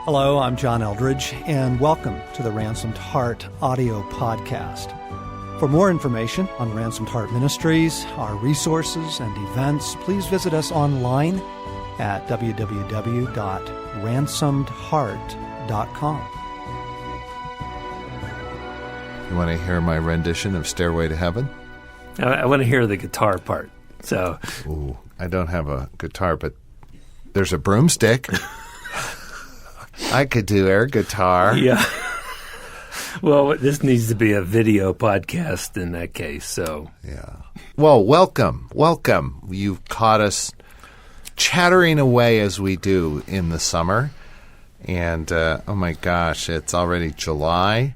Hello, I'm John Eldridge, and welcome to the Ransomed Heart audio podcast. For more information on Ransomed Heart Ministries, our resources and events, please visit us online at www.ransomedheart.com. You want to hear my rendition of Stairway to Heaven? I want to hear the guitar part. So, Ooh, I don't have a guitar, but there's a broomstick. I could do air guitar. yeah. Well, this needs to be a video podcast in that case, so. Yeah. Well, welcome. You've caught us chattering away as we do in the summer. And, oh my gosh, it's already July.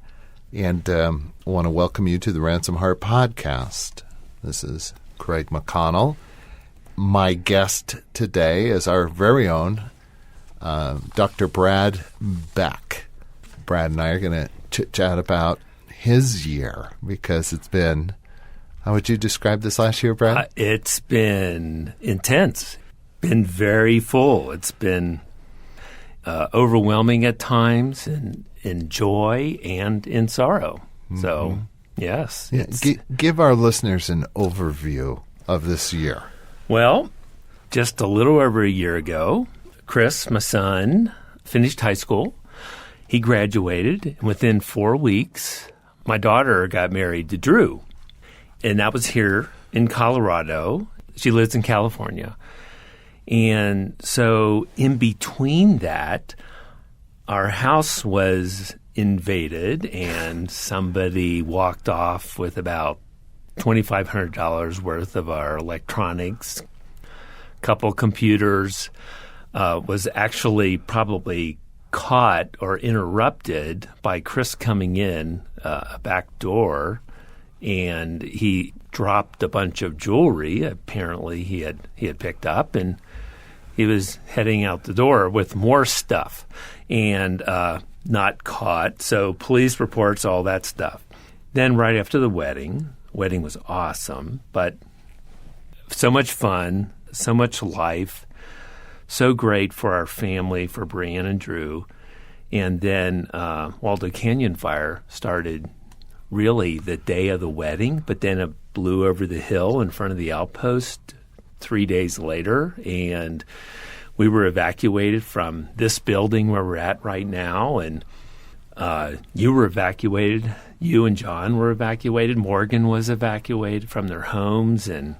And I want to welcome you to the Ransomed Heart podcast. This is Craig McConnell. My guest today is our very own Dr. Brad Beck. Brad and I are going to chit-chat about his year because it's been, how would you describe this last year, Brad? It's been intense, been very full. It's been overwhelming at times, in joy and in sorrow. Mm-hmm. So, yes. Yeah, give our listeners an overview of this year. Well, just a little over a year ago, Chris, my son, finished high school. He graduated, and within 4 weeks, my daughter got married to Drew. And that was here in Colorado. She lives in California. And so in between that, our house was invaded, and somebody walked off with about $2,500 worth of our electronics, couple computers, was actually probably caught or interrupted by Chris coming in a back door, and he dropped a bunch of jewelry apparently he had picked up, and he was heading out the door with more stuff and not caught. So police reports, all that stuff. Then right after the wedding was awesome, but so much fun, so much life, so great for our family, for Brianne and Drew. And then Waldo Canyon fire started really the day of the wedding, but then it blew over the hill in front of the outpost 3 days later, and we were evacuated from this building where we're at right now, and you were evacuated. You and John were evacuated. Morgan was evacuated from their homes, and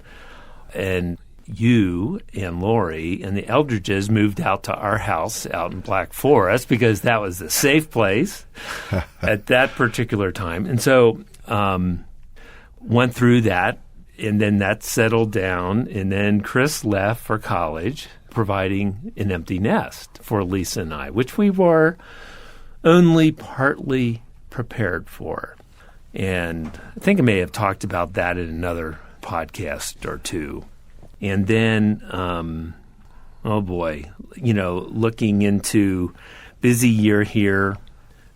you and Lori and the Eldridges moved out to our house out in Black Forest because that was the safe place at that particular time. And so went through that, and then that settled down, and then Chris left for college, providing an empty nest for Lisa and I, which we were only partly prepared for. And I think I may have talked about that in another podcast or two. And then, oh boy, looking into busy year here,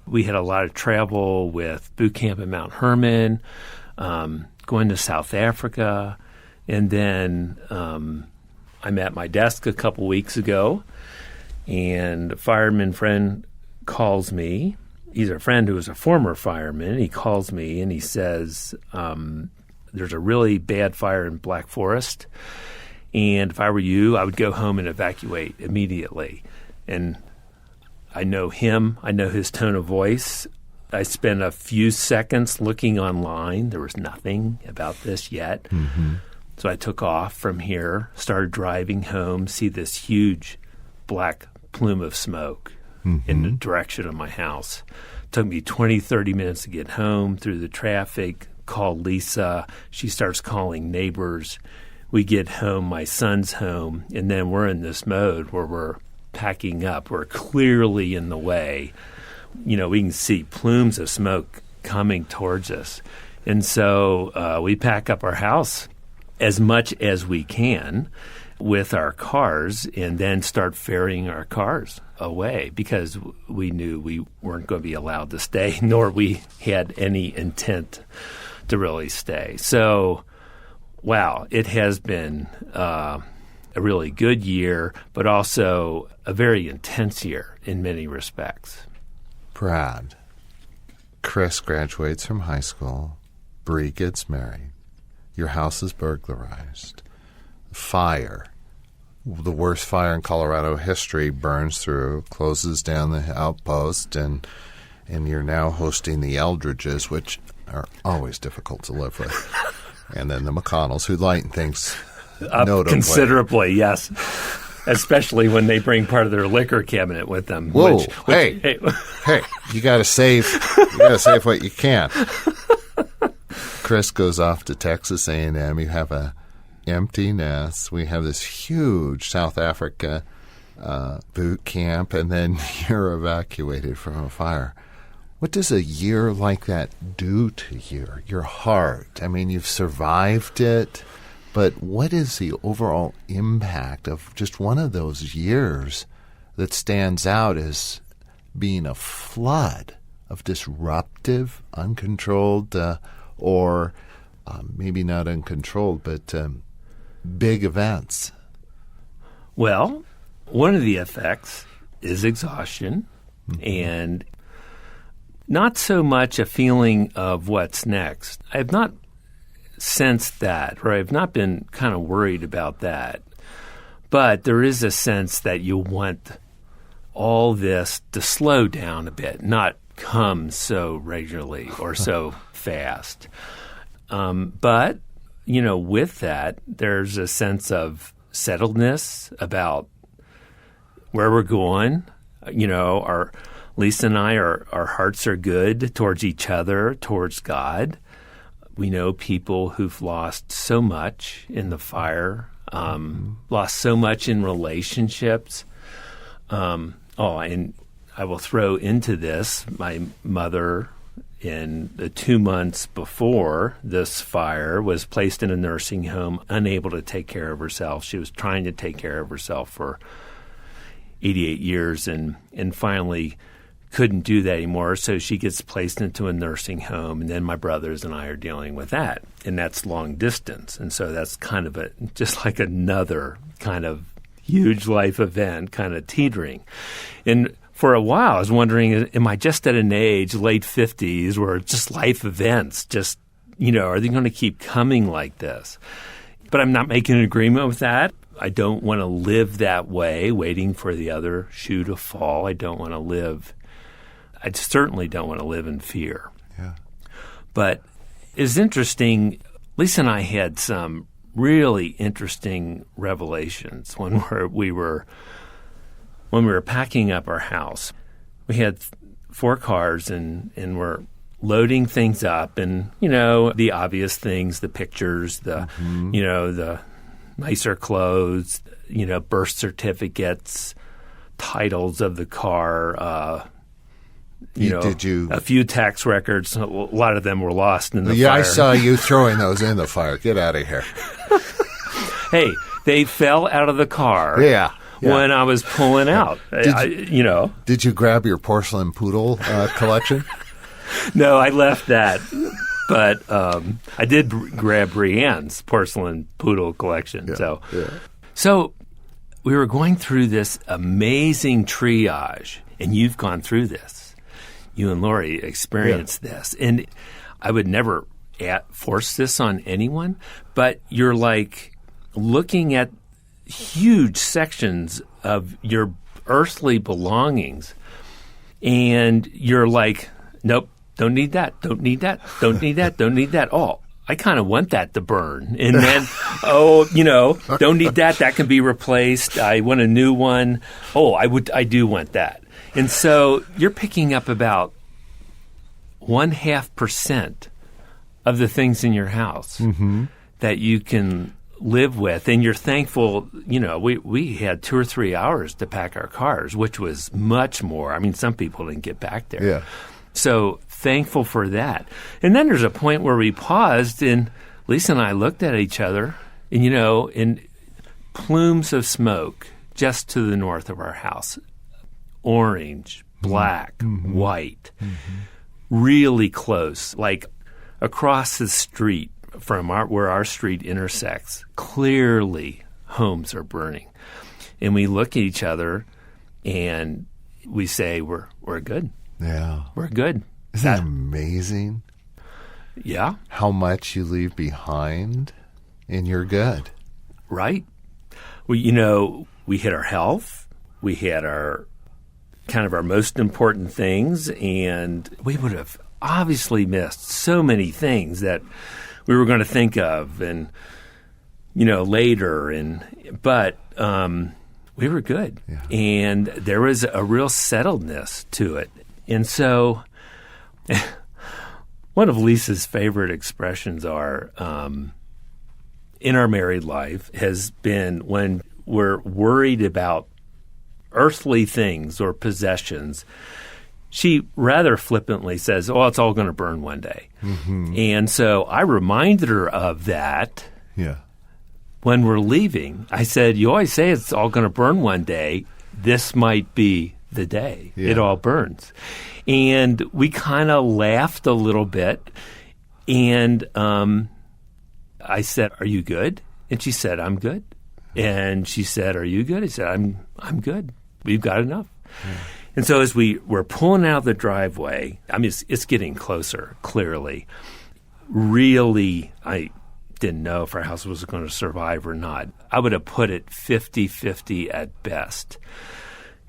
we had a lot of travel with boot camp in Mount Hermon, going to South Africa, and then I'm at my desk a couple weeks ago, and a fireman friend calls me. He's a friend who was a former fireman. He calls me and he says, there's a really bad fire in Black Forest, and if I were you, I would go home and evacuate immediately. And I know him. I know his tone of voice. I spent a few seconds looking online. There was nothing about this yet. Mm-hmm. So I took off from here, started driving home, see this huge black plume of smoke in the direction of my house. It took me 20, 30 minutes to get home through the traffic, call Lisa. She starts calling neighbors. We get home, my son's home, and then we're in this mode where we're packing up. We're clearly in the way. We can see plumes of smoke coming towards us. And so we pack up our house as much as we can with our cars and then start ferrying our cars away because we knew we weren't going to be allowed to stay, nor we had any intent to really stay. So, wow, it has been a really good year, but also a very intense year in many respects. Brad, Chris graduates from high school. Bree gets married. Your house is burglarized. Fire, the worst fire in Colorado history, burns through, closes down the outpost, and you're now hosting the Eldridges, which are always difficult to live with. And then the McConnells, who lighten things Up notably. considerably, yes. Especially when they bring part of their liquor cabinet with them. Whoa! Hey. Hey! You got to save. You got to save what you can. Chris goes off to Texas A&M. You have a empty nest. We have this huge South Africa boot camp, and then you're evacuated from a fire. What does a year like that do to your heart? I mean, you've survived it, but what is the overall impact of just one of those years that stands out as being a flood of disruptive, uncontrolled, or maybe not uncontrolled, but big events? Well, one of the effects is exhaustion, and not so much a feeling of what's next. I have not sensed that, or I've not been kind of worried about that. But there is a sense that you want all this to slow down a bit, not come so regularly or so fast. But, with that, there's a sense of settledness about where we're going. Lisa and I, our hearts are good towards each other, towards God. We know people who've lost so much in the fire, lost so much in relationships. And I will throw into this, my mother, in the 2 months before this fire, was placed in a nursing home, unable to take care of herself. She was trying to take care of herself for 88 years and finally couldn't do that anymore, so she gets placed into a nursing home, and then my brothers and I are dealing with that, and that's long distance, and so that's kind of just like another kind of huge life event, kind of teetering. And for a while, I was wondering, am I just at an age, late 50s, where just life events, are they going to keep coming like this? But I'm not making an agreement with that. I don't want to live that way, waiting for the other shoe to fall. I certainly don't want to live in fear. Yeah. But it's interesting. Lisa and I had some really interesting revelations when we were packing up our house. We had 4 cars and we're loading things up, and the obvious things, the pictures, the nicer clothes, birth certificates, titles of the car. A few tax records. A lot of them were lost in the fire. Yeah, I saw you throwing those in the fire. Get out of here. Hey, they fell out of the car. Yeah. When I was pulling out. Did you grab your porcelain poodle collection? No, I left that. But I did grab Brianne's porcelain poodle collection. Yeah. So we were going through this amazing triage, and you've gone through this. You and Lori experienced this. And I would never force this on anyone, but you're like looking at huge sections of your earthly belongings, and you're like, nope, don't need that, don't need that, don't need that, don't need that. Oh, I kind of want that to burn. And then, don't need that, that can be replaced. I want a new one. Oh, I do want that. And so you're picking up about 0.5% of the things in your house that you can live with. And you're thankful, we had 2 or 3 hours to pack our cars, which was much more. I mean, some people didn't get back there. Yeah. So thankful for that. And then there's a point where we paused, and Lisa and I looked at each other, and, in plumes of smoke just to the north of our house. Orange, black, white, really close, like across the street from where our street intersects, clearly homes are burning. And we look at each other and we say, we're good. Yeah. We're good. Isn't that amazing? Yeah. How much you leave behind and you're good. Right. We hit our health. We had our kind of our most important things, and we would have obviously missed so many things that we were going to think of and, later. But we were good. Yeah. And there was a real settledness to it. And so one of Lisa's favorite expressions are in our married life has been when we're worried about earthly things or possessions, she rather flippantly says, it's all going to burn one day. Mm-hmm. And so I reminded her of that when we're leaving. I said, you always say it's all going to burn one day. This might be the day it all burns. And we kind of laughed a little bit. And I said, are you good? And she said, I'm good. And she said, are you good? I said, I'm good. We've got enough. Yeah. And so as we're pulling out of the driveway, I mean, it's getting closer, clearly. Really, I didn't know if our house was going to survive or not. I would have put it 50-50 at best.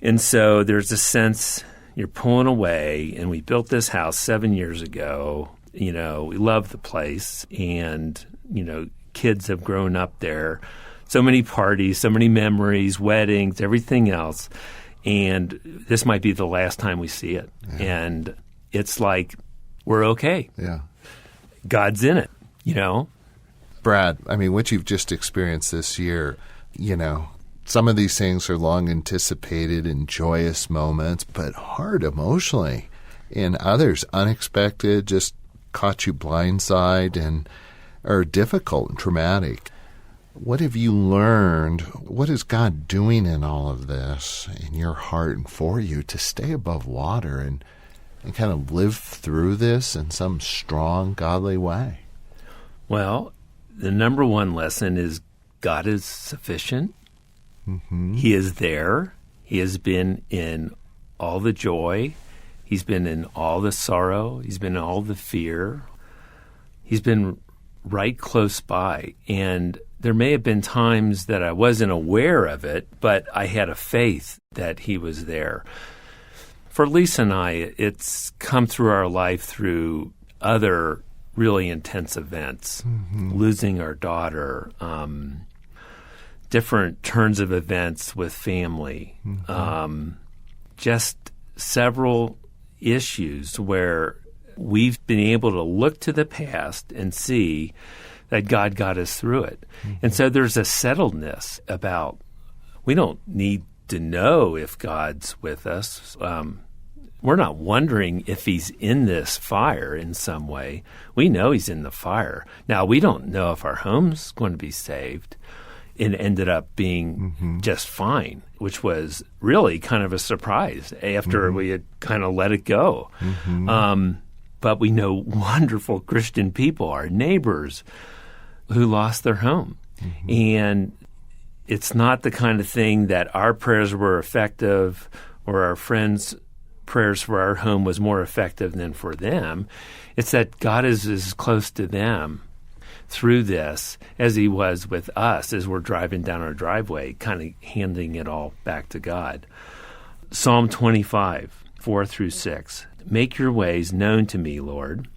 And so there's a sense you're pulling away, and we built this house 7 years ago. We love the place, and, kids have grown up there. So many parties, so many memories, weddings, everything else. And this might be the last time we see it. Yeah. And it's like, we're okay. Yeah. God's in it, Brad, I mean, what you've just experienced this year, some of these things are long anticipated and joyous moments, but hard emotionally. And others, unexpected, just caught you blindside and are difficult and traumatic. What have you learned? What is God doing in all of this in your heart and for you to stay above water and kind of live through this in some strong, godly way? Well, the number one lesson is God is sufficient. Mm-hmm. He is there. He has been in all the joy. He's been in all the sorrow. He's been in all the fear. He's been right close by. And there may have been times that I wasn't aware of it, but I had a faith that he was there. For Lisa and I, it's come through our life through other really intense events, losing our daughter, different turns of events with family, just several issues where we've been able to look to the past and see that God got us through it. Mm-hmm. And so there's a settledness about we don't need to know if God's with us. We're not wondering if he's in this fire in some way. We know he's in the fire. Now, we don't know if our home's going to be saved. It ended up being just fine, which was really kind of a surprise after we had kind of let it go. But we know wonderful Christian people, our neighbors, who lost their home. And it's not the kind of thing that our prayers were effective or our friends' prayers for our home was more effective than for them. It's that God is as close to them through this as he was with us as we're driving down our driveway, kind of handing it all back to God. Psalm 25, 4-6. Make your ways known to me, Lord.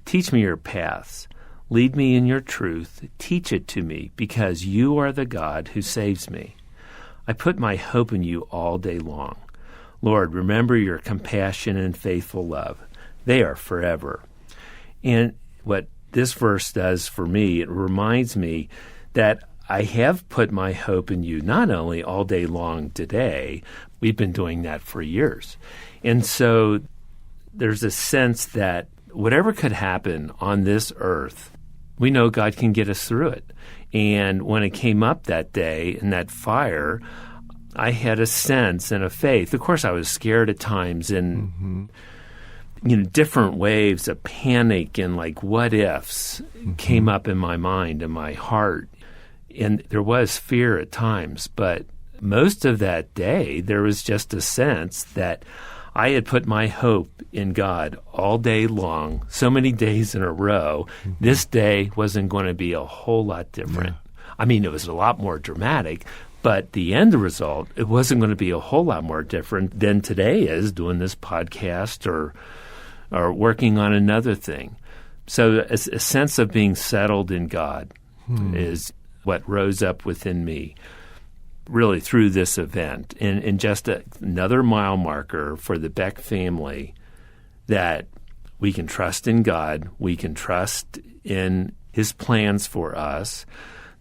Teach me your paths. Lead me in your truth. Teach it to me, because you are the God who saves me. I put my hope in you all day long. Lord, remember your compassion and faithful love. They are forever. And what this verse does for me, it reminds me that I have put my hope in you not only all day long today, we've been doing that for years. And so there's a sense that whatever could happen on this earth, we know God can get us through it. And when it came up that day in that fire, I had a sense and a faith. Of course, I was scared at times and different waves of panic and like what ifs came up in my mind and my heart. And there was fear at times, but most of that day, there was just a sense that I had put my hope in God all day long, so many days in a row. This day wasn't going to be a whole lot different. I mean, it was a lot more dramatic, but the end result, it wasn't going to be a whole lot more different than today is doing this podcast or working on another thing. So a sense of being settled in God is what rose up within me really through this event, and just another mile marker for the Beck family that we can trust in God, we can trust in His plans for us.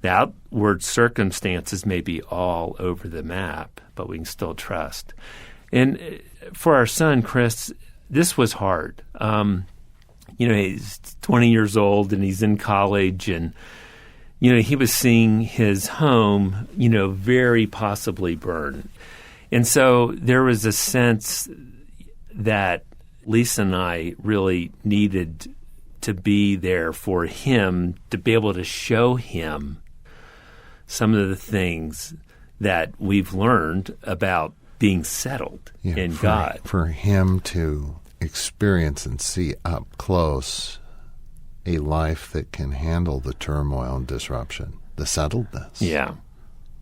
The outward circumstances may be all over the map, but we can still trust. And for our son, Chris, this was hard. He's 20 years old and he's in college, and he was seeing his home, very possibly burn. And so there was a sense that Lisa and I really needed to be there for him, to be able to show him some of the things that we've learned about being settled in God. For him to experience and see up close a life that can handle the turmoil and disruption, the settledness.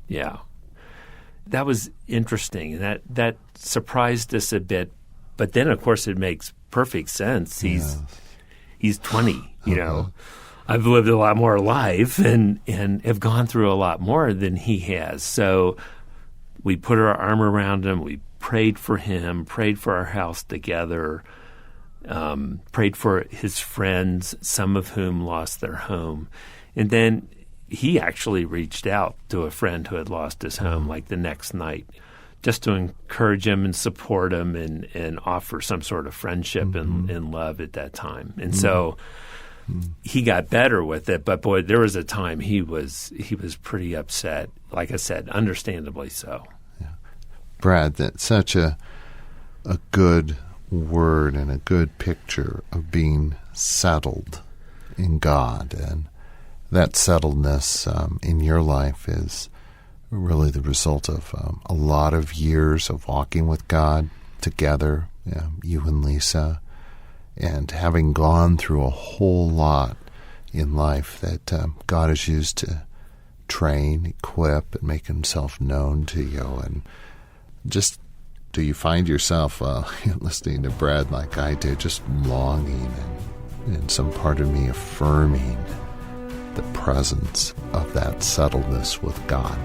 Yeah. That was interesting. That surprised us a bit. But then, of course, it makes perfect sense. He's 20, I've lived a lot more life and have gone through a lot more than he has. So we put our arm around him. We prayed for him, prayed for our house together, prayed for his friends, some of whom lost their home. And then he actually reached out to a friend who had lost his home like the next night, just to encourage him and support him and offer some sort of friendship and love at that time. And so he got better with it, but boy, there was a time he was pretty upset. Like I said, understandably so. Yeah. Brad, that's such a good word and a good picture of being settled in God, and that settledness in your life is really the result of a lot of years of walking with God together, you and Lisa, and having gone through a whole lot in life that God has used to train, equip, and make himself known to you. And just, do you find yourself listening to Brad like I did, just longing and some part of me affirming the presence of that settledness with God?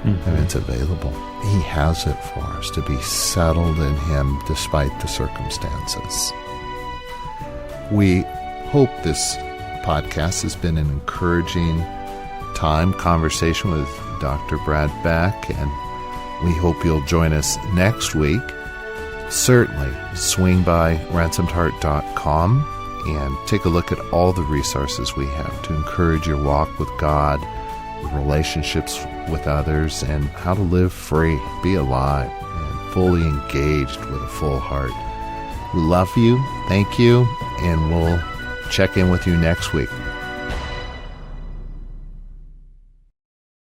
And it's available. He has it for us to be settled in Him despite the circumstances. We hope this podcast has been an encouraging conversation with Dr. Brad Beck, and we hope you'll join us next week. Certainly swing by ransomedheart.com and take a look at all the resources we have to encourage your walk with God, relationships with others, and how to live free, be alive, and fully engaged with a full heart. We love you, thank you, and we'll check in with you next week.